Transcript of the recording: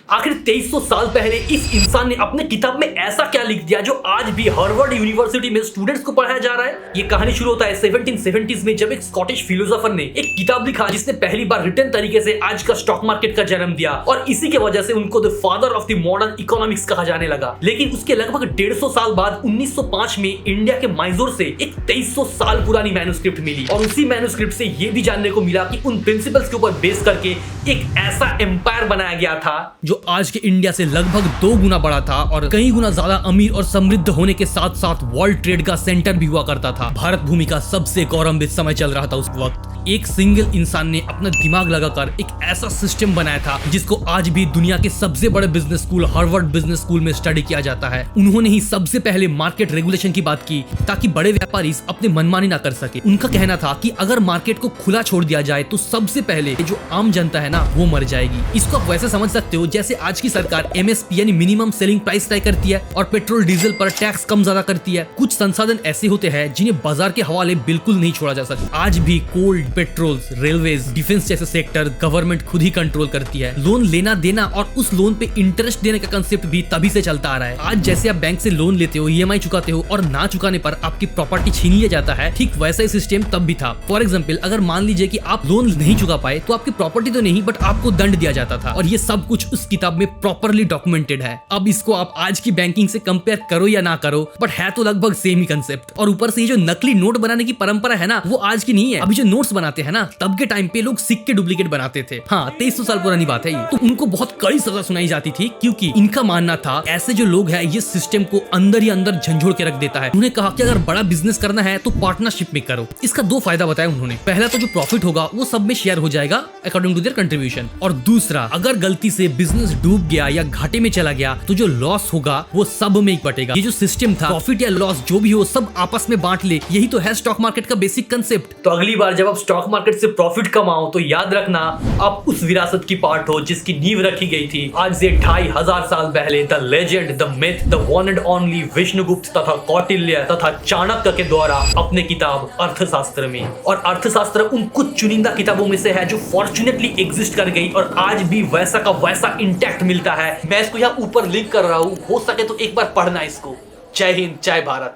आखिर 2300 साल पहले इस इंसान ने अपने किताब में ऐसा क्या लिख दिया जो आज भी हार्वर्ड यूनिवर्सिटी में स्टूडेंट्स को पढ़ाया जा रहा है। ये कहानी शुरू होता है 1770s में, जब एक स्कॉटिश फिलोसोफर ने एक किताब लिखा जिसने पहली बार रिटन तरीके से आज का स्टॉक मार्केट का जन्म दिया, और इसी की वजह से उनको the father of the modern economics कहा जाने लगा। लेकिन उसके लगभग 150 साल बाद 1905 में इंडिया के मैसूर से एक 2300 साल पुरानी मैन्युस्क्रिप्ट मिली, और उसी मैन्युस्क्रिप्ट से ये भी जानने को मिला कि उन प्रिंसिपल्स के ऊपर बेस करके एक ऐसा एम्पायर बनाया गया था जो आज के इंडिया से लगभग 2 गुना बड़ा था और कई गुना ज्यादा अमीर और समृद्ध होने के साथ साथ वर्ल्ड ट्रेड का सेंटर भी हुआ करता था। भारत भूमि का सबसे गौरवान्वित समय चल रहा था उस वक्त। एक सिंगल इंसान ने अपना दिमाग लगाकर एक ऐसा सिस्टम बनाया था जिसको आज भी दुनिया के सबसे बड़े business school Harvard business school में स्टडी किया जाता है। उन्होंने ही सबसे पहले मार्केट रेगुलेशन की बात की ताकि बड़े व्यापारी अपने मनमानी ना कर सके। उनका कहना था कि अगर मार्केट को खुला छोड़ दिया जाए तो सबसे पहले जो आम जनता है ना वो मर जाएगी। इसको आप वैसे समझ सकते हो जैसे आज की सरकार MSP यानी मिनिमम सेलिंग प्राइस तय करती है और पेट्रोल डीजल पर टैक्स कम ज्यादा करती है। कुछ संसाधन ऐसे होते हैं जिन्हें बाजार के हवाले बिल्कुल नहीं छोड़ा जा सकता। आज भी कोल, पेट्रोल, रेलवेज, डिफेंस जैसे सेक्टर गवर्नमेंट खुद ही कंट्रोल करती है। लोन लेना देना और उस लोन पे इंटरेस्ट देने का कंसेप्ट भी तभी से चलता आ रहा है। आज जैसे आप बैंक से लोन लेते हो, EMI चुकाते हो और ना चुकाने पर आपकी प्रॉपर्टी छीन लिया जाता है, ठीक वैसा ही सिस्टम तब भी था। फॉर एग्जाम्पल, अगर मान लीजिए कि आप लोन नहीं चुका पाए तो आपकी प्रॉपर्टी तो नहीं बट आपको दंड दिया जाता था, और ये सब कुछ उस किताब में प्रॉपरली डॉक्यूमेंटेड है। अब इसको आप आज की बैंकिंग से कंपेयर करो या ना करो, बट है तो लगभग सेम ही कंसेप्ट। और ऊपर से ये जो नकली नोट बनाने की परंपरा है ना वो आज की नहीं है। अभी जो नोट्स बनाते हैं ना, तब के टाइम पे लोग सिक्के डुप्लीकेट बनाते थे। हाँ, 2300 साल पुरानी बात है ये। तो उनको बहुत कड़ी सजा सुनाई जाती थी क्योंकि इनका मानना था ऐसे जो लोग हैं ये सिस्टम को अंदर ही अंदर झंझोड़ के रख देता है। उन्होंने कहा कि अगर बड़ा बिजनेस करना है तो पार्टनरशिप में करो। इसका 2 फायदा बताया उन्होंने। पहला तो जो प्रॉफिट होगा वो सब में शेयर हो जाएगा अकॉर्डिंग टू देयर कंट्रीब्यूशन, और दूसरा अगर गलती से बिजनेस डूब गया या घाटे में चला गया तो जो लॉस होगा वो सब में ही बटेगा। ये जो सिस्टम था, प्रॉफिट या लॉस जो भी हो सब आपस में बांट ले, यही तो है स्टॉक मार्केट का बेसिक कंसेप्ट। तो अगली बार जब आप स्टॉक मार्केट से प्रॉफिट कमाओ तो याद रखना आप उस विरासत की पार्ट हो जिसकी नींव रखी गई थी आज से 2500 साल पहले। The legend, the myth, the one and only Vishnugupta तथा कौटिल्य तथा चाणक्य के द्वारा अपने किताब अर्थशास्त्र में। और अर्थशास्त्र उन कुछ चुनिंदा किताबों में से है जो फॉर्चुनेटली एग्जिस्ट कर गई और आज भी वैसा का वैसा इंटैक्ट मिलता है। मैं इसको यहाँ ऊपर लिंक कर रहा हूँ, हो सके तो एक बार पढ़ना इसको। जय हिंद, जय भारत।